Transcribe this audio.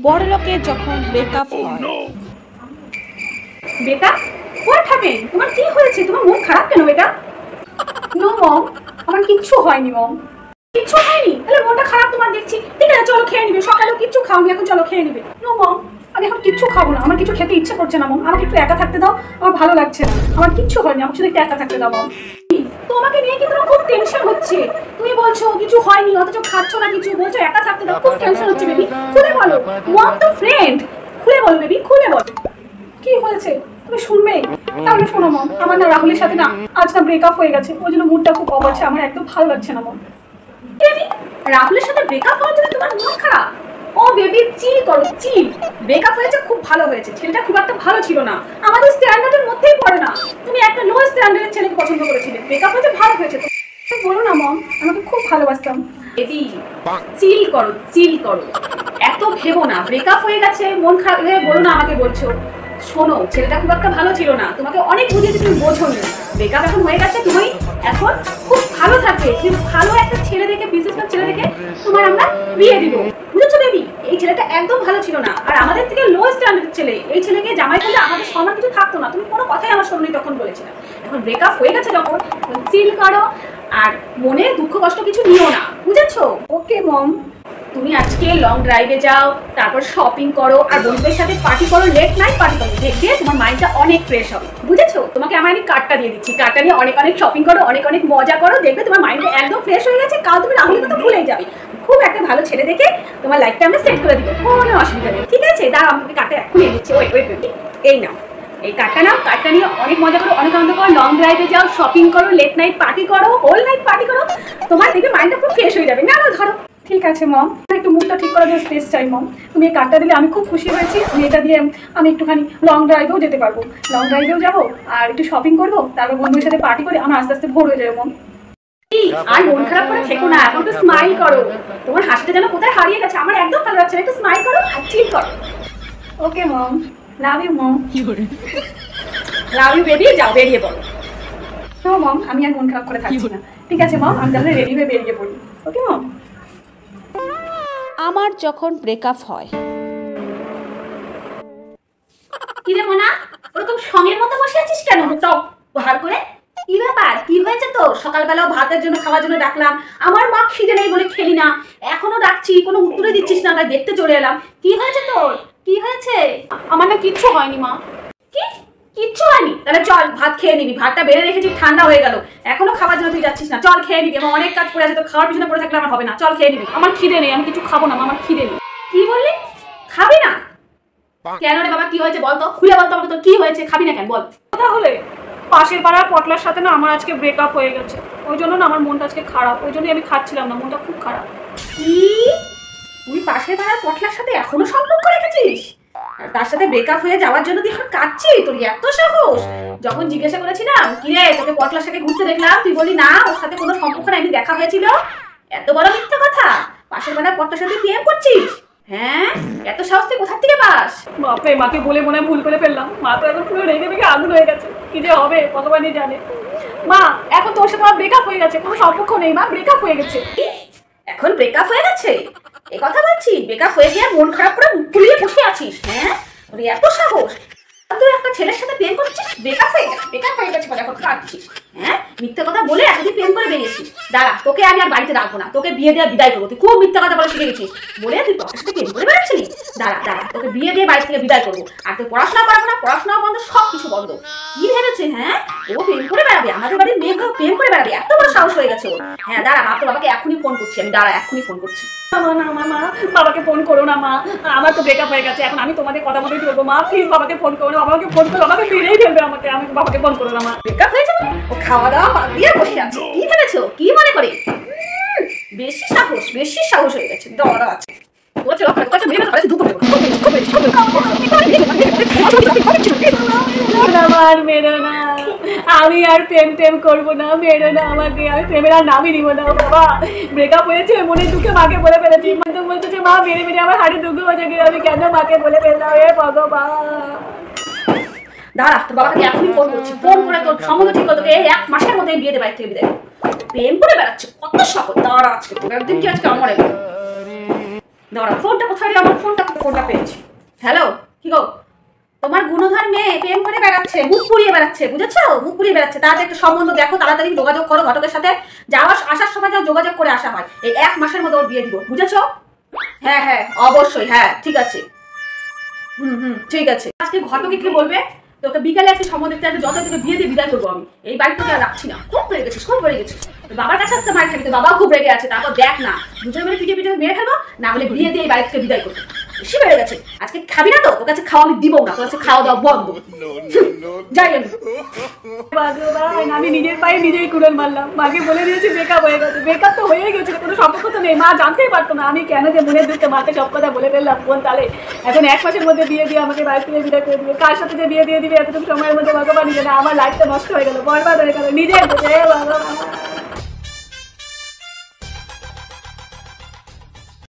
বড়লোকের যখন ব্রেকআপ হয়। বেটা, হোয়াট হ্যাপেন্ড? তোমার কি হয়েছে? তোমার মন খারাপ কেন বেটা? নো মম, আমার কিচ্ছু হয়নি মম। কিচ্ছু হয়নি? তাহলে মনটা খারাপ তোমার দেখছি। ঠিক আছে, চলো খেয়ে নিবে। সকালেও কিচ্ছু খাওনি, এখন চলো খেয়ে নিবে। নো মম, আমি এখন কিচ্ছু খাবো না। আমার কিছু খেতে ইচ্ছে করছে না মম। আমাকে একটু একা থাকতে দাও, আমার ভালো লাগছে না। আমার কিচ্ছু হয়নি, আমার শুধু একটু একা থাকতে দাও মম। তোমাকে নিয়ে কি তোমার খুব টেনশন হচ্ছে? তুমি বলছো কিছু হয়নি, অথচ খাচ্ছ না কিছু, বলছো একা থাকতে দাও। খুব টেনশন হচ্ছে বেবি। খুলে বলো, মম তো ফ্রেন্ড। খুলে বলো বেবি, খুলে বলো কি হয়েছে। তুমি শুনবে? তাহলে শোনো মম, আমার না রাহুলের সাথে না আজ না ব্রেকআপ হয়ে গেছে। ওই জন্য মুডটা খুব অফ আছে, আমার একদম ভালো লাগছে না মম। বেবি, রাহুলের সাথে ব্রেকআপ হওয়ার জন্য তোমার মন খারাপ? ও বেবি, চিল করো, চিল। ব্রেকআপ হয়েছে, খুব ভালো হয়েছে। ছেলেটা খুব একটা ভালো ছিল না, আমাদের স্ট্যান্ডার্ডের মধ্যেই পড়ে না। তুমি একটা লো স্ট্যান্ডার্ডের ছেলেকে পছন্দ করেছিলে। ব্রেকআপ হয়েছে, ভালো হয়েছে। তো বলো না মম, আমাকে খুব ভালোবাসতাম। বেবি, চিল করো, চিল করো। এত ভেবো না। ব্রেকআপ হয়ে গেছে, মন খারাপ হয়ে বলো না আমাকে বলছো। শোনো, ছেলেটা খুব একটা ভালো ছিল না, তোমাকে অনেক বুঝিয়েছি, তুমি বোঝোনি। ব্রেকআপ এখন হয়ে গেছে, তুমি এখন খুব ভালো থাকবে। তুমি ভালো একটা ছেলে দেখে, বিজনেসম্যান ছেলে দেখে তোমার আমরা বিয়ে দিব, বুঝেছো বেবি? এই ছেলেটা একদম ভালো ছিল না, আর আমাদের থেকে লো স্ট্যান্ডার্ড ছেলে। এই ছেলেকে জামাই করলে আমাদের সমান কিছু থাকতো না। তুমি কোনো কথাই আমার শোনোনি তখন বলেছিলে। এখন ব্রেকআপ হয়ে গেছে যখন, চিল করো। আর মনে দুঃখ কষ্ট কিছু নিও না, বুঝেছো? ওকে মম। তুমি আজকে লং ড্রাইভে যাও, তারপর শপিং করো, আর বন্ধুদের সাথে পার্টি করো, লেট নাইট পার্টি করো। দেখবে তোমার মাইন্ডটা অনেক ফ্রেশ হবে, বুঝেছো? তোমাকে আমি কার্ডটা দিয়ে দিচ্ছি। কার্ডটা নিয়ে অনেক অনেক শপিং করো, অনেক অনেক মজা করো। দেখবে তোমার মাইন্ডটা একদম ফ্রেশ হয়ে গেছে। কাল তুমি রাহুলের কথা ভুলেই যাবে। খুব একটা ভালো ছেলে দেখে তোমার লাইফটা আমরা সেট করে দিব, কোনো অসুবিধা নেই। ঠিক আছে, দাঁড়াও, আমাকে কার্ডটা এক্ষুনি এনে দিচ্ছি। ওয়েট ওয়েট বেবি, এই নাও। এই কার্ডটা নাও। কার্ডটা নিয়ে অনেক মজা করো, অনেক আনন্দ করো, লং ড্রাইভে যাও, শপিং করো, লেট নাইট পার্টি করো, হোল নাইট পার্টি করো। তোমার দেখবে মাইন্ডটা খুব ফ্রেশ হয়ে যাবে। না না, ধরো। ঠিক আছে মম, একটু মুখটা ঠিক করার জন্য স্পেস চাই মম। তুমি এই কার্ডটা দিলে আমি খুব খুশি হয়েছি। আমি এটা দিয়ে আমি একটুখানি লং ড্রাইভেও যেতে পারবো। লং ড্রাইভেও যাবো, আর একটু শপিং করবো, তারপর বন্ধুদের সাথে পার্টি করে আমার আস্তে আস্তে ভোর হয়ে যাবে মম। আর মন খারাপ করে থেকো না, এখন একটু স্মাইল করো। তোমার হাসিটা যেন কোথায় হারিয়ে গেছে, আমার একদম ভালো লাগছে না। একটু স্মাইল করো আর চিল করো। Okay mom, love you mom. Love you baby. যাও, বেরিয়ে পড়ো। নো মম, আমি আর মন খারাপ করে থাকছি না। ঠিক আছে মম, আমি তাহলে রেডি হয়ে বেরিয়ে পড়ি। ওকে মম। আমার যখন ব্রেকআপ হয়। কি রে মোনা, ওরকম সঙ্গের মতো বসে আছিস কেন? মুখটা ভার করে। কি ব্যাপার? কি হয়েছে তোর? সকালবেলাও ভাতের জন্য, খাওয়ার জন্য ডাকলাম, আমার মা খিদে নেই বলে খেলি না। এখনো ডাকছি, কোনো উত্তরে দিচ্ছিস না, তাই দেখতে চলে এলাম। কি হয়েছে তোর? কি হয়েছে? আমার না কিচ্ছু হয়নি মা। কি? কিচ্ছু হয়নি? তাহলে চল, ভাত খেয়ে নিবি। ভাতটা বেড়ে রেখেছি, ঠান্ডা হয়ে গেল। এখনো খাওয়ার জন্য তুই যাচ্ছিস না? চল খেয়ে নিবি, আমার অনেক কাজ পড়ে আছে। তো খাওয়ার পিছনে পড়ে থাকলে আমার হবে না। চল খেয়ে নিবি। আমার খিদে নেই, আমি কিছু খাবো না, আমার খিদে নেই। কি বললি? খাবি না? কেন রে বাবা, কি হয়েছে বল তো? খুলে বল তো আমাকে, তোর কি হয়েছে? খাবি না কেন বল? তাহলে পাশের পাড়ার পটলার সাথে না আমার আজকে ব্রেকআপ হয়ে গেছে। ওই জন্য না আমার মনটা আজকে খারাপ, ওই জন্যই আমি খাচ্ছিলাম না, মনটা খুব খারাপ। কি? তুই পাশের পাড়ার পটলার সাথে এখনো সম্পর্ক রেখেছিস? আর তার সাথে ব্রেকআপ হয়ে যাওয়ার জন্য তুই এখন কাঁদছিস? তোর এত সাহস! যখন জিজ্ঞাসা করেছিলাম কি রে তোকে পটলার সাথে ঘুরতে দেখলাম, তুই বলি না ওর সাথে কোনো সম্পর্ক নাই, এমনি দেখা হয়েছিল। এত বড় মিথ্যা কথা! পাশের পাড়ার পটলার সাথে প্রেম করছিস? হ্যাঁ, এত সাহস তুই কোথা থেকে পাস? বাপরে, মাকে বলে মনে ভুল করে ফেললাম। মা তো এখন পুরো রেগে রেগে আগুন হয়ে গেছে। কি যে হবে ভগবানই জানে। মা, এখন তোর সাথে আমার ব্রেকআপ হয়ে গেছে, কোনো সম্পর্ক নেই মা, ব্রেকআপ হয়ে গেছে। এখন ব্রেকআপ হয়ে গেছে? এই কথা বলছিস? ব্রেকআপ হয়ে গিয়ে মন খারাপ করে মুখ ফুলিয়ে বসে আছিস? হ্যাঁ, তোর এত সাহস! তুই একটা ছেলের সাথে প্রেম করছিস, ব্রেকআপ হয়ে গেছে, ব্রেকআপ হয়ে গেছে বলে এখন কাঁদছিস? হ্যাঁ, মিথ্যা কথা বলে এতদিন প্রেম করে বেরিয়েছিস। দাঁড়া, তোকে আমি আর বাড়িতে রাখবো না, তোকে বিয়ে দিয়ে বিদায় করবো। তুই খুব মিথ্যা কথা বলে শিখে গেছিস বলে তুই পড়ার সাথে প্রেম করে বেড়াচ্ছিলি। দাঁড়া দাঁড়া, তোকে বিয়ে দিয়ে বাড়ি থেকে বিদায় করবো। আর তুই পড়াশোনা করাবো না, পড়াশোনা বন্ধ, সব কিছু বন্ধ। কি ভেবেছে? হ্যাঁ, ও প্রেম করে বেড়াবে, আমাদের বাড়ির মেয়ে প্রেম করে বেড়াবে, এত বড় সাহস হয়ে গেছে ওর। হ্যাঁ দাঁড়া, মা তো বাবাকে এখনই ফোন করছি আমি। দাঁড়া, এখনই ফোন করছি। মা, বাবাকে ফোন করো না মা, আমার তো ব্রেকআপ হয়ে গেছে। এখন আমি তোমাদের কথা মতোই চলবো মা, প্লিজ বাবাকে ফোন করো না। বাবাকে ফোন করো, আমাকে মেরেই ফেলবে আমাকে। আমি বাবাকে ফোন করো না মা। ব্রেকআপ হয়েছে মানে ও খাওয়া দাওয়া বাদ দিয়ে বসে আছে। কি ভেবেছো? কি মনে করে? বেশি সাহস, বেশি সাহস হয়ে গেছে। দাঁড়া আছে মেরো না, আমি আর প্রেম টেম করবো না। মেরো না আমাকে, আমি প্রেমের আর নামই নিব না। বাবা, ব্রেকআপ হয়েছে, মনে দুঃখে মাকে বলে ফেলেছি। মা তো বলছে যে মা মেরে মেরে আমার হাড়ে দুঃখ হয়ে গেছে, আমি কেন মাকে বলে ফেললাম? এ ভগবান! দাঁড়া, তোর বাবাকে এখনই ফোন করছি। ফোন করে তোর সম্বন্ধ ঠিক করে তোকে এক মাসের মধ্যে বিয়ে দেবে, থেকে বিদায়। প্রেম করে বেড়াচ্ছে, কত শখ! দাঁড়া, আজকে তোর একদিন কি আজকে আমার একদিন। দাঁড়া, ফোনটা কোথায় রে? আমার ফোনটা ফোনটা পেয়েছি। হ্যালো, কি গো? তোমার গুণধর মেয়ে প্রেম করে বেড়াচ্ছে, মুখ পুড়িয়ে বেড়াচ্ছে, বুঝেছো? মুখ পুড়িয়ে বেড়াচ্ছে। তাড়াতাড়ি একটা সম্বন্ধ দেখো, তাড়াতাড়ি যোগাযোগ করো ঘটকের সাথে। যাওয়ার আসার সময় যাও যোগাযোগ করে আসা হয়। এই 1 মাসের মধ্যে ওর বিয়ে দিব, বুঝেছো? হ্যাঁ হ্যাঁ অবশ্যই, হ্যাঁ ঠিক আছে। ঠিক আছে। আজকে ঘটকে কি বলবে? তোকে বিকালে আজকে সম্বন্ধ দেখতে আসবে, যত তোকে বিয়ে দিয়ে বিদায় করবো আমি। এই বাড়ি থেকে আর রাখছি না। খুব বেড়ে গেছিস, খুব বেড়ে গেছিস। বাবার কাছে আসতে মার খাবি, তো বাবাও খুব রেগে আছে। তারপর দেখ না, দুজন মিলে পিঠে পিঠে মেরে ফেলবো, না হলে বিয়ে দিয়ে এই বাড়ি থেকে বিদায় করবো। বেশি বেড়ে গেছে। আজকে খাবি না তো, তোর কাছে খাওয়া আমি দিব না, তোর কাছে খাওয়া দাওয়া বন্ধ। যাই আমি। আমি নিজের পায়ে নিজেই কুড়াল মারলাম। মাকে বলে দিয়েছি ব্রেকআপ হয়ে গেছে। ব্রেকআপ তো হয়ে গেছে, কোনো সম্পর্ক তো নেই। মা জানতেই পারতো না আমি কেন যে মনের দুঃখে মাকে সব কথা বলে ফেললাম। কোন তালে এখন 1 মাসের মধ্যে বিয়ে দিয়ে আমাকে বাড়ি থেকে বিদায় করে দিবে। কার সাথে যে বিয়ে দিয়ে দিবে এতটুকু সময়ের মধ্যে ভগবান জানে। আমার লাইফটা নষ্ট হয়ে গেল, বরবাদ হয়ে গেল, নিজের ভগবান।